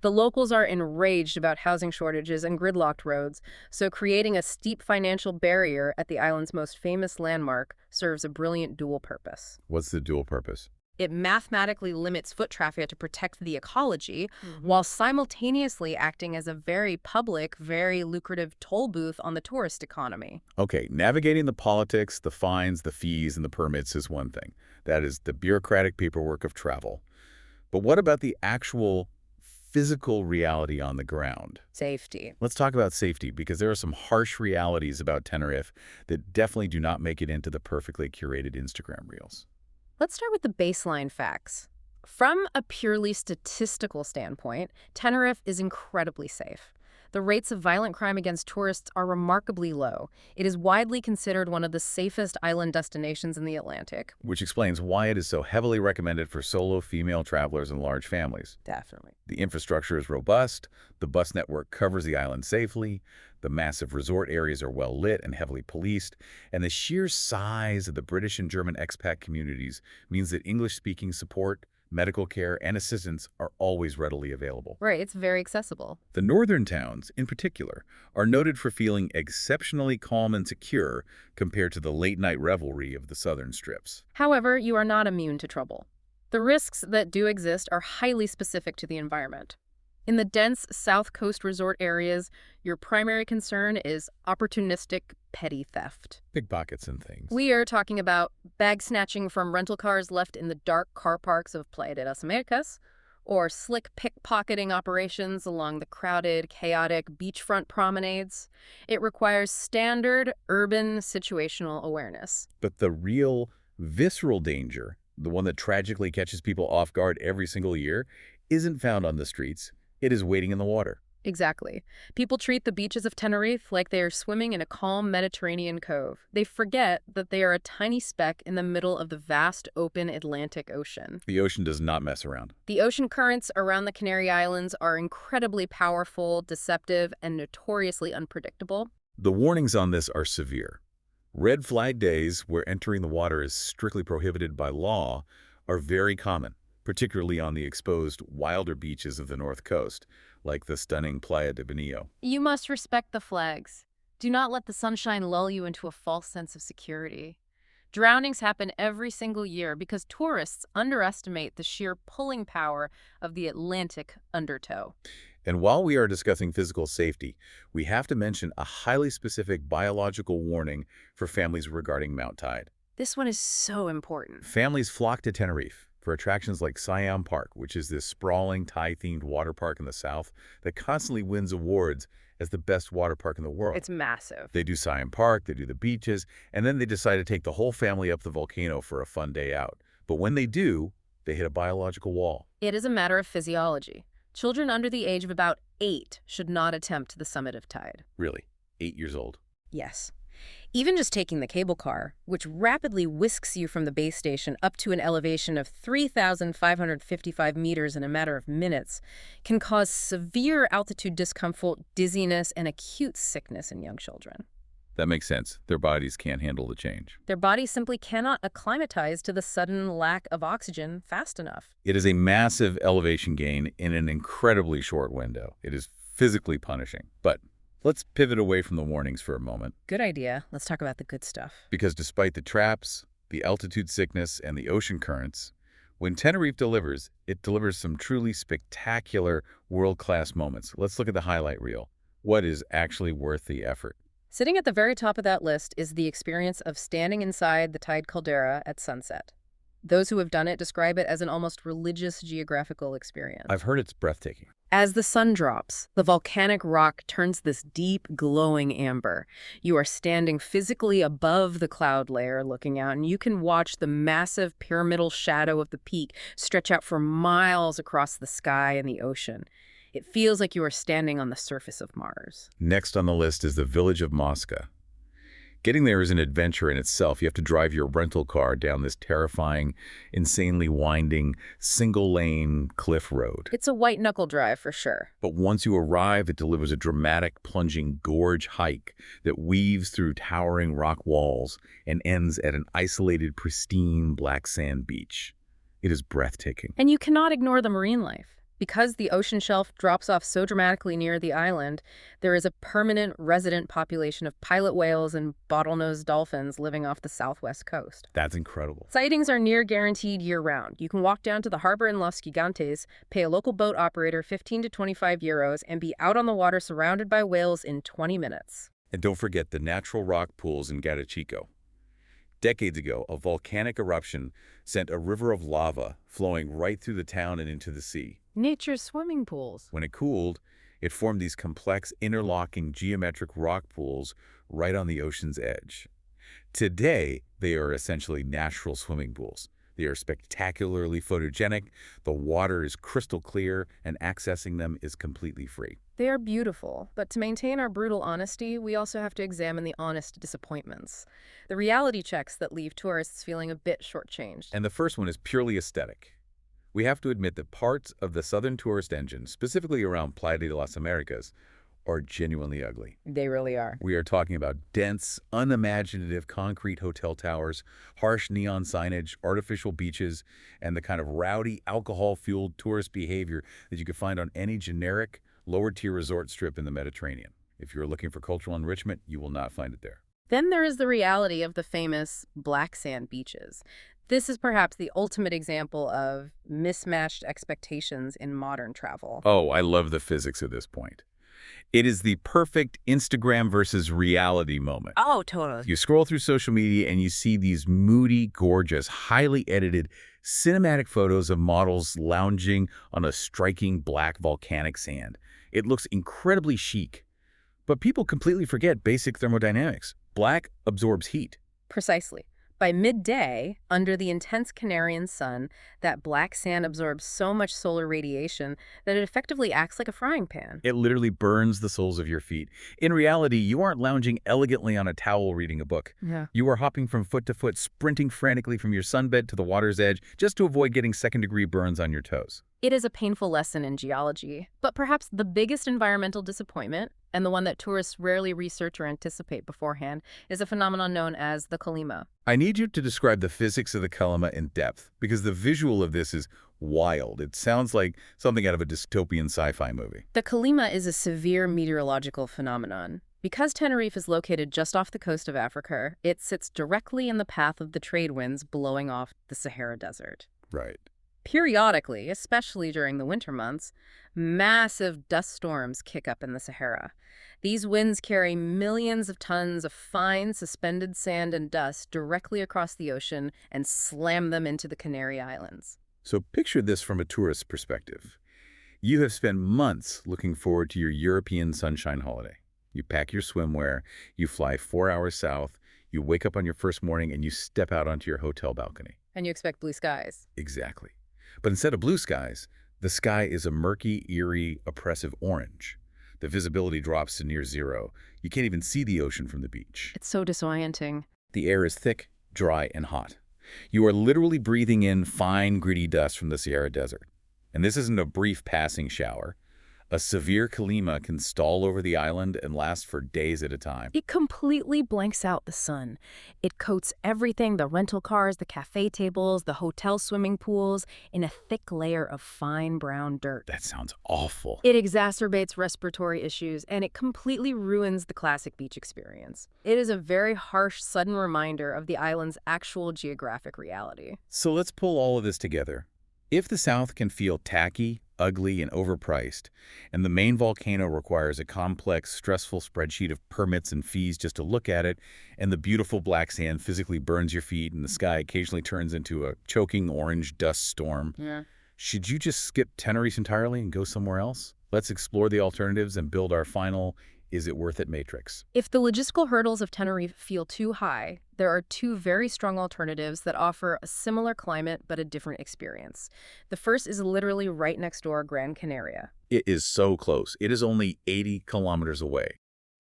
The locals are enraged about housing shortages and gridlocked roads, so creating a steep financial barrier at the island's most famous landmark serves a brilliant dual purpose. What's the dual purpose? It mathematically limits foot traffic to protect the ecology, while simultaneously acting as a very public, very lucrative toll booth on the tourist economy. Okay, navigating the politics, the fines, the fees, and the permits is one thing. That is the bureaucratic paperwork of travel. But what about the actual physical reality on the ground? Safety. Let's talk about safety, because there are some harsh realities about Tenerife that definitely do not make it into the perfectly curated Instagram reels. Let's start with the baseline facts. From a purely statistical standpoint, Tenerife is incredibly safe. The rates of violent crime against tourists are remarkably low. It is widely considered one of the safest island destinations in the Atlantic. Which explains why it is so heavily recommended for solo female travelers and large families. Definitely. The infrastructure is robust, the bus network covers the island safely, the massive resort areas are well lit and heavily policed, and the sheer size of the British and German expat communities means that English-speaking support, medical care, and assistance are always readily available. Right, it's very accessible. The northern towns, in particular, are noted for feeling exceptionally calm and secure compared to the late-night revelry of the southern strips. However, you are not immune to trouble. The risks that do exist are highly specific to the environment. In the dense South Coast resort areas, your primary concern is opportunistic petty theft. Pickpockets and things. We are talking about bag snatching from rental cars left in the dark car parks of Playa de las Americas, or slick pickpocketing operations along the crowded, chaotic beachfront promenades. It requires standard urban situational awareness. But the real visceral danger, the one that tragically catches people off guard every single year, isn't found on the streets. It is waiting in the water. Exactly. People treat the beaches of Tenerife like they are swimming in a calm Mediterranean cove. They forget that they are a tiny speck in the middle of the vast open Atlantic Ocean. The ocean does not mess around. The ocean currents around the Canary Islands are incredibly powerful, deceptive, and notoriously unpredictable. The warnings on this are severe. Red flag days, where entering the water is strictly prohibited by law, are very common, particularly on the exposed, wilder beaches of the North Coast, like the stunning Playa de Benillo. You must respect the flags. Do not let the sunshine lull you into a false sense of security. Drownings happen every single year because tourists underestimate the sheer pulling power of the Atlantic undertow. And while we are discussing physical safety, we have to mention a highly specific biological warning for families regarding Mount Teide. This one is so important. Families flock to Tenerife for attractions like Siam Park, which is this sprawling Thai-themed water park in the south that constantly wins awards as the best water park in the world. It's massive. They do Siam Park, they do the beaches, and then they decide to take the whole family up the volcano for a fun day out. But when they do, they hit a biological wall. It is a matter of physiology. Children under the age of about 8 should not attempt the summit of Teide. Really? 8 years old? Yes. Even just taking the cable car, which rapidly whisks you from the base station up to an elevation of 3,555 meters in a matter of minutes, can cause severe altitude discomfort, dizziness, and acute sickness in young children. That makes sense. Their bodies can't handle the change. Their bodies simply cannot acclimatize to the sudden lack of oxygen fast enough. It is a massive elevation gain in an incredibly short window. It is physically punishing. But let's pivot away from the warnings for a moment. Good idea. Let's talk about the good stuff. Because despite the traps, the altitude sickness, and the ocean currents, when Tenerife delivers, it delivers some truly spectacular, world-class moments. Let's look at the highlight reel. What is actually worth the effort? Sitting at the very top of that list is the experience of standing inside the Teide caldera at sunset. Those who have done it describe it as an almost religious geographical experience. I've heard it's breathtaking. As the sun drops, the volcanic rock turns this deep, glowing amber. You are standing physically above the cloud layer looking out, and you can watch the massive pyramidal shadow of the peak stretch out for miles across the sky and the ocean. It feels like you are standing on the surface of Mars. Next on the list is the village of Mosca. Getting there is an adventure in itself. You have to drive your rental car down this terrifying, insanely winding, single-lane cliff road. It's a white-knuckle drive for sure. But once you arrive, it delivers a dramatic, plunging gorge hike that weaves through towering rock walls and ends at an isolated, pristine black sand beach. It is breathtaking. And you cannot ignore the marine life. Because the ocean shelf drops off so dramatically near the island, there is a permanent resident population of pilot whales and bottlenose dolphins living off the southwest coast. That's incredible. Sightings are near guaranteed year-round. You can walk down to the harbor in Los Gigantes, pay a local boat operator 15 to 25 euros, and be out on the water surrounded by whales in 20 minutes. And don't forget the natural rock pools in Gatachico. Decades ago, a volcanic eruption sent a river of lava flowing right through the town and into the sea. Nature's swimming pools. When it cooled, it formed these complex, interlocking geometric rock pools right on the ocean's edge. Today, they are essentially natural swimming pools. They are spectacularly photogenic, the water is crystal clear, and accessing them is completely free. They are beautiful, but to maintain our brutal honesty, we also have to examine the honest disappointments. The reality checks that leave tourists feeling a bit shortchanged. And the first one is purely aesthetic. We have to admit that parts of the southern tourist engine, specifically around Playa de las Americas, are genuinely ugly. They really are. We are talking about dense, unimaginative concrete hotel towers, harsh neon signage, artificial beaches, and the kind of rowdy, alcohol-fueled tourist behavior that you could find on any generic, lower-tier resort strip in the Mediterranean. If you're looking for cultural enrichment, you will not find it there. Then there is the reality of the famous black sand beaches. This is perhaps the ultimate example of mismatched expectations in modern travel. Oh, I love the physics of this point. It is the perfect Instagram versus reality moment. Oh, totally. You scroll through social media and you see these moody, gorgeous, highly edited, cinematic photos of models lounging on a striking black volcanic sand. It looks incredibly chic. But people completely forget basic thermodynamics. Black absorbs heat. Precisely. By midday, under the intense Canarian sun, that black sand absorbs so much solar radiation that it effectively acts like a frying pan. It literally burns the soles of your feet. In reality, you aren't lounging elegantly on a towel reading a book. Yeah. You are hopping from foot to foot, sprinting frantically from your sunbed to the water's edge just to avoid getting second-degree burns on your toes. It is a painful lesson in geology, but perhaps the biggest environmental disappointment, and the one that tourists rarely research or anticipate beforehand, is a phenomenon known as the kalima. I need you to describe the physics of the kalima in depth, because the visual of this is wild. It sounds like something out of a dystopian sci-fi movie. The kalima is a severe meteorological phenomenon. Because Tenerife is located just off the coast of Africa, it sits directly in the path of the trade winds blowing off the Sahara Desert. Right. Periodically, especially during the winter months, massive dust storms kick up in the Sahara. These winds carry millions of tons of fine, suspended sand and dust directly across the ocean and slam them into the Canary Islands. So picture this from a tourist's perspective. You have spent months looking forward to your European sunshine holiday. You pack your swimwear, you fly 4 hours south, you wake up on your first morning and you step out onto your hotel balcony. And you expect blue skies. Exactly. But instead of blue skies, the sky is a murky, eerie, oppressive orange. The visibility drops to near zero. You can't even see the ocean from the beach. It's so disorienting. The air is thick, dry, and hot. You are literally breathing in fine, gritty dust from the Sahara Desert. And this isn't a brief passing shower. A severe kalima can stall over the island and last for days at a time. It completely blanks out the sun. It coats everything, the rental cars, the cafe tables, the hotel swimming pools, in a thick layer of fine brown dirt. That sounds awful. It exacerbates respiratory issues, and it completely ruins the classic beach experience. It is a very harsh, sudden reminder of the island's actual geographic reality. So let's pull all of this together. If the South can feel tacky, ugly, and overpriced, and the main volcano requires a complex, stressful spreadsheet of permits and fees just to look at it, and the beautiful black sand physically burns your feet, and the sky occasionally turns into a choking orange dust storm, should you just skip Tenerife entirely and go somewhere else? Let's explore the alternatives and build our final "is it worth it" matrix. If the logistical hurdles of Tenerife feel too high, there are two very strong alternatives that offer a similar climate but a different experience. The first is literally right next door, Gran Canaria. It is so close. It is only 80 kilometers away.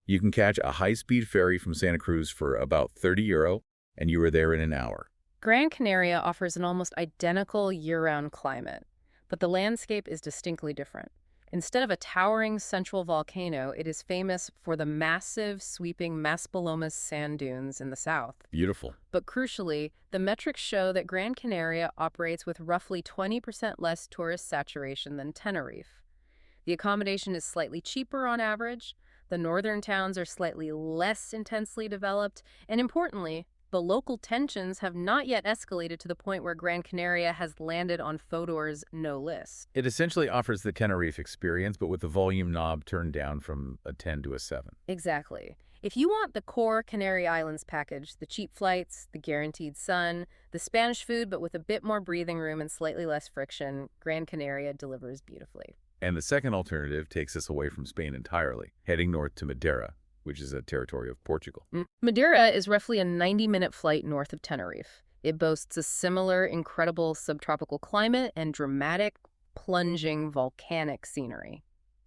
You can catch a high-speed ferry from Santa Cruz for about €30, and you are there in an hour. Gran Canaria offers an almost identical year-round climate, but the landscape is distinctly different. Instead of a towering central volcano, it is famous for the massive, sweeping Maspalomas sand dunes in the south. Beautiful. But crucially, the metrics show that Gran Canaria operates with roughly 20% less tourist saturation than Tenerife. The accommodation is slightly cheaper on average, the northern towns are slightly less intensely developed, and importantly, the local tensions have not yet escalated to the point where Gran Canaria has landed on Fodor's no list. It essentially offers the Tenerife experience, but with the volume knob turned down from a 10 to a 7. Exactly. If you want the core Canary Islands package, the cheap flights, the guaranteed sun, the Spanish food but with a bit more breathing room and slightly less friction, Gran Canaria delivers beautifully. And the second alternative takes us away from Spain entirely, heading north to Madeira, which is a territory of Portugal. Madeira is roughly a 90-minute flight north of Tenerife. It boasts a similar incredible subtropical climate and dramatic, plunging volcanic scenery.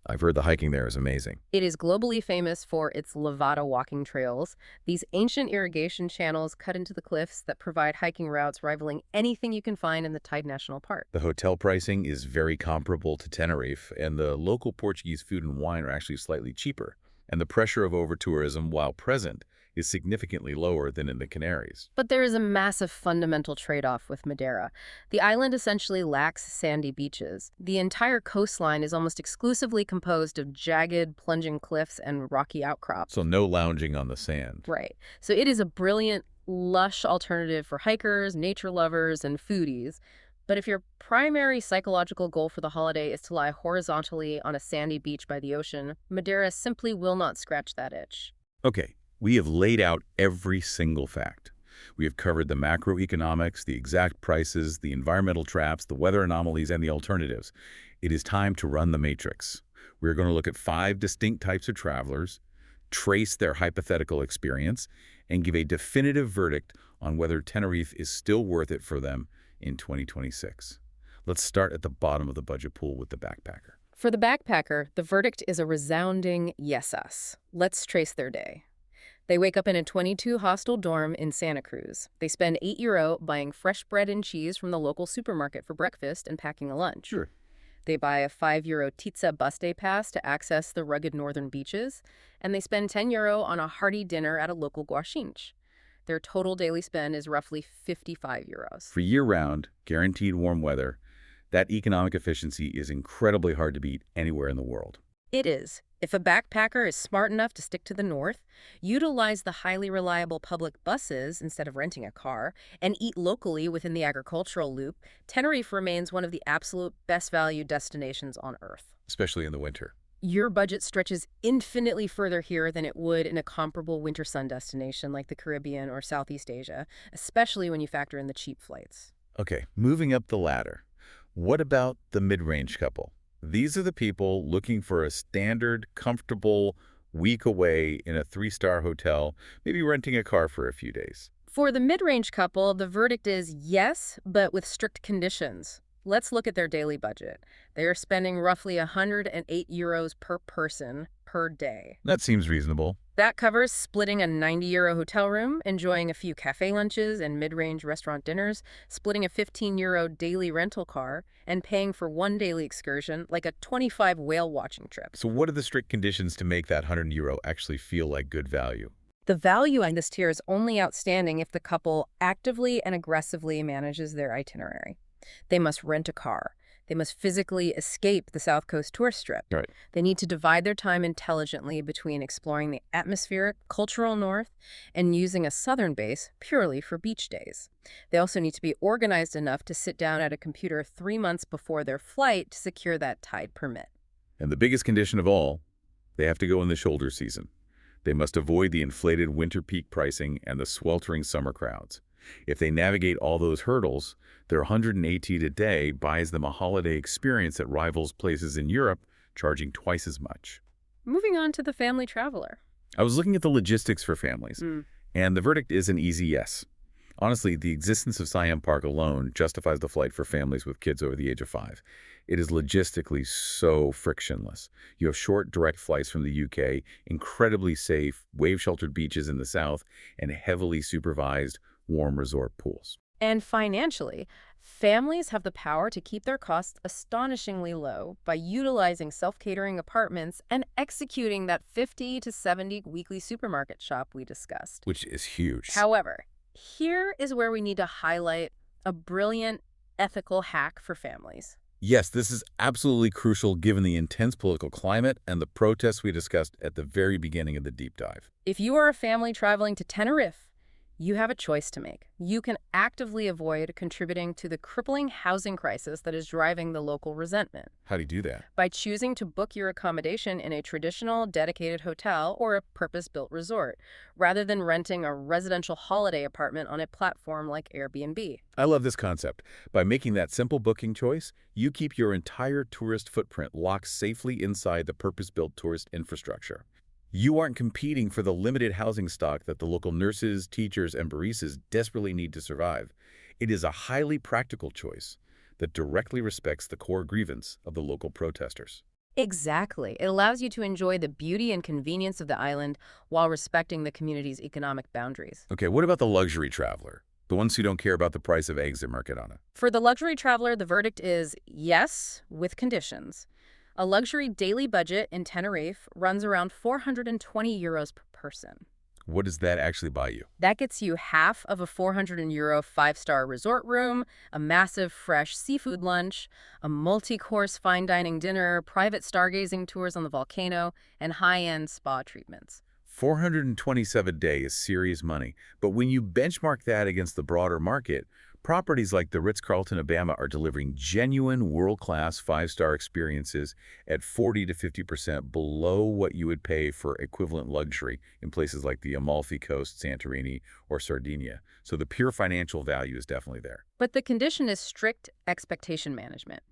I've heard the hiking there is amazing. It is globally famous for its Levada walking trails, these ancient irrigation channels cut into the cliffs that provide hiking routes rivaling anything you can find in the Teide National Park. The hotel pricing is very comparable to Tenerife, and the local Portuguese food and wine are actually slightly cheaper. And the pressure of overtourism, while present, is significantly lower than in the Canaries. But there is a massive fundamental trade-off with Madeira. The island essentially lacks sandy beaches. The entire coastline is almost exclusively composed of jagged, plunging cliffs and rocky outcrops. So no lounging on the sand. Right. So it is a brilliant, lush alternative for hikers, nature lovers, and foodies. But if your primary psychological goal for the holiday is to lie horizontally on a sandy beach by the ocean, Madeira simply will not scratch that itch. Okay, we have laid out every single fact. We have covered the macroeconomics, the exact prices, the environmental traps, the weather anomalies, and the alternatives. It is time to run the matrix. We're going to look at 5 distinct types of travelers, trace their hypothetical experience, and give a definitive verdict on whether Tenerife is still worth it for them in 2026. Let's start at the bottom of the budget pool with the backpacker. For the backpacker, the verdict is a resounding yes-us. Let's trace their day. They wake up in a 22 hostel dorm in Santa Cruz. They spend €8 buying fresh bread and cheese from the local supermarket for breakfast and packing a lunch. Sure. They buy a €5 TITSA bus day pass to access the rugged northern beaches, and they spend €10 on a hearty dinner at a local guachinche. Their total daily spend is roughly €55. For year-round, guaranteed warm weather, that economic efficiency is incredibly hard to beat anywhere in the world. It is. If a backpacker is smart enough to stick to the north, utilize the highly reliable public buses instead of renting a car, and eat locally within the agricultural loop, Tenerife remains one of the absolute best value destinations on Earth. Especially in the winter. Your budget stretches infinitely further here than it would in a comparable winter sun destination like the Caribbean or Southeast Asia, especially when you factor in the cheap flights. Okay, moving up the ladder. What about the mid-range couple? These are the people looking for a standard, comfortable week away in a 3-star hotel, maybe renting a car for a few days. For the mid-range couple, the verdict is yes, but with strict conditions. Let's look at their daily budget. They are spending roughly €108 per person per day. That seems reasonable. That covers splitting a €90 hotel room, enjoying a few cafe lunches and mid-range restaurant dinners, splitting a €15 daily rental car, and paying for one daily excursion, like a 25 whale watching trip. So what are the strict conditions to make that €100 actually feel like good value? The value on this tier is only outstanding if the couple actively and aggressively manages their itinerary. They must rent a car. They must physically escape the South Coast tourist strip. Right. They need to divide their time intelligently between exploring the atmospheric, cultural north and using a southern base purely for beach days. They also need to be organized enough to sit down at a computer 3 months before their flight to secure that Tide permit. And the biggest condition of all, they have to go in the shoulder season. They must avoid the inflated winter peak pricing and the sweltering summer crowds. If they navigate all those hurdles, their 180 a day buys them a holiday experience that rivals places in Europe, charging twice as much. Moving on to the family traveler. I was looking at the logistics for families, and the verdict is an easy yes. Honestly, the existence of Siam Park alone justifies the flight for families with kids over the age of 5. It is logistically so frictionless. You have short, direct flights from the UK, incredibly safe, wave-sheltered beaches in the south, and heavily supervised, warm resort pools. And financially, families have the power to keep their costs astonishingly low by utilizing self-catering apartments and executing that 50 to 70 weekly supermarket shop we discussed. Which is huge. However, here is where we need to highlight a brilliant ethical hack for families. Yes, this is absolutely crucial given the intense political climate and the protests we discussed at the very beginning of the deep dive. If you are a family traveling to Tenerife, you have a choice to make. You can actively avoid contributing to the crippling housing crisis that is driving the local resentment How do you do that? by choosing to book your accommodation in a traditional dedicated hotel or a purpose-built resort, rather than renting a residential holiday apartment on a platform like Airbnb. I love this concept. By making that simple booking choice, you keep your entire tourist footprint locked safely inside the purpose-built tourist infrastructure. You aren't competing for the limited housing stock that the local nurses, teachers, and baristas desperately need to survive. It is a highly practical choice that directly respects the core grievance of the local protesters. Exactly. It allows you to enjoy the beauty and convenience of the island while respecting the community's economic boundaries. Okay, what about the luxury traveler? The ones who don't care about the price of eggs at Mercadona? For the luxury traveler, the verdict is yes, with conditions. A luxury daily budget in Tenerife runs around 420 euros per person. What does that actually buy you? That gets you half of a 400 euro five-star resort room, a massive fresh seafood lunch, a multi-course fine dining dinner, private stargazing tours on the volcano, and high-end spa treatments. 427 a day is serious money, but when you benchmark that against the broader market, properties like the Ritz-Carlton Abama are delivering genuine world-class five-star experiences at 40 to 50% below what you would pay for equivalent luxury in places like the Amalfi Coast, Santorini, or Sardinia. So the pure financial value is definitely there. But the condition is strict expectation management.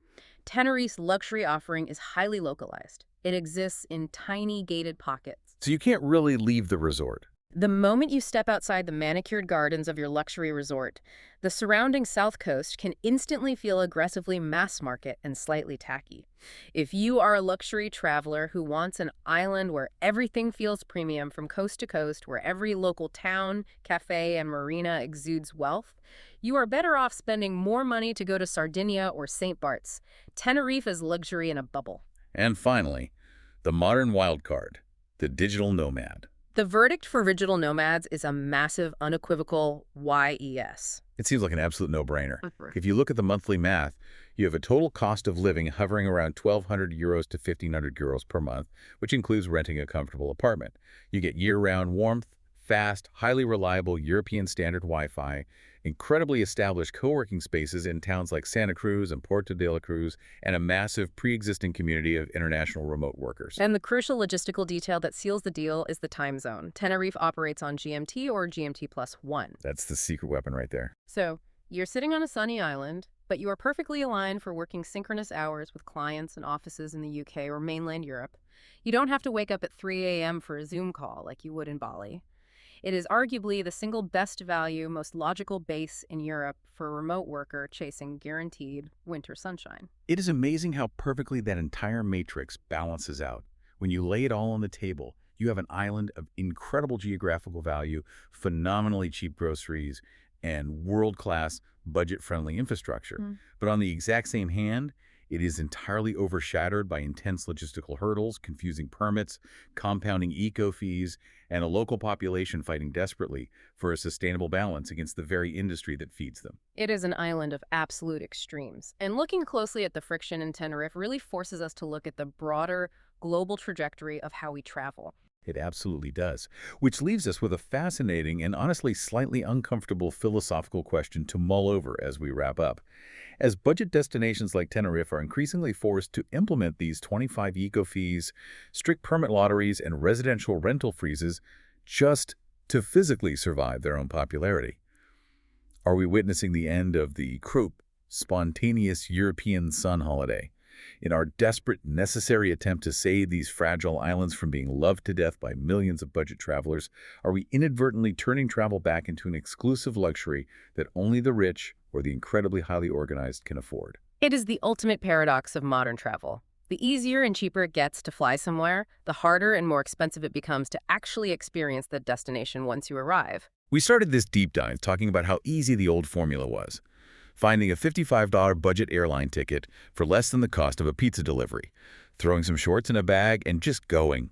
Tenerife's luxury offering is highly localized. It exists in tiny gated pockets. So you can't really leave the resort. The moment you step outside the manicured gardens of your luxury resort, the surrounding south coast can instantly feel aggressively mass market and slightly tacky. If you are a luxury traveler who wants an island where everything feels premium from coast to coast, where every local town, cafe, and marina exudes wealth, you are better off spending more money to go to Sardinia or St. Bart's. Tenerife is luxury in a bubble. And finally, the modern wild card, the digital nomad. The verdict for digital nomads is a massive, unequivocal YES. It seems like an absolute no-brainer. If you look at the monthly math, you have a total cost of living hovering around 1,200 euros to 1,500 euros per month, which includes renting a comfortable apartment. You get year-round warmth, fast, highly reliable European standard Wi-Fi, incredibly established co-working spaces in towns like Santa Cruz and Puerto de la Cruz, and a massive pre-existing community of international remote workers. And the crucial logistical detail that seals the deal is the time zone. Tenerife operates on GMT or GMT+1. That's the secret weapon right there. So, you're sitting on a sunny island, but you are perfectly aligned for working synchronous hours with clients and offices in the UK or mainland Europe. You don't have to wake up at 3 a.m. for a Zoom call like you would in Bali. It is arguably the single best value, most logical base in Europe for a remote worker chasing guaranteed winter sunshine. It is amazing how perfectly that entire matrix balances out. When you lay it all on the table, you have an island of incredible geographical value, phenomenally cheap groceries, and world-class, budget-friendly infrastructure. But on the exact same hand, it is entirely overshadowed by intense logistical hurdles, confusing permits, compounding eco-fees, and a local population fighting desperately for a sustainable balance against the very industry that feeds them. It is an island of absolute extremes. And looking closely at the friction in Tenerife really forces us to look at the broader global trajectory of how we travel. It absolutely does, which leaves us with a fascinating and honestly slightly uncomfortable philosophical question to mull over as we wrap up. As budget destinations like Tenerife are increasingly forced to implement these 25 eco-fees, strict permit lotteries, and residential rental freezes just to physically survive their own popularity, are we witnessing the end of the croup, spontaneous European sun holiday? In our desperate, necessary attempt to save these fragile islands from being loved to death by millions of budget travelers, are we inadvertently turning travel back into an exclusive luxury that only the rich or the incredibly highly organized can afford? It is the ultimate paradox of modern travel. The easier and cheaper it gets to fly somewhere, the harder and more expensive it becomes to actually experience the destination once you arrive. We started this deep dive talking about how easy the old formula was. Finding a $55 budget airline ticket for less than the cost of a pizza delivery, throwing some shorts in a bag and just going.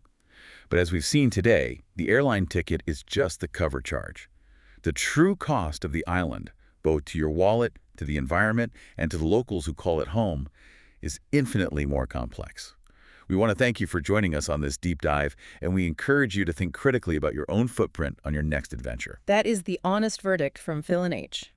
But as we've seen today, the airline ticket is just the cover charge. The true cost of the island, both to your wallet, to the environment, and to the locals who call it home, is infinitely more complex. We want to thank you for joining us on this deep dive, and we encourage you to think critically about your own footprint on your next adventure. That is the honest verdict from Phil and H.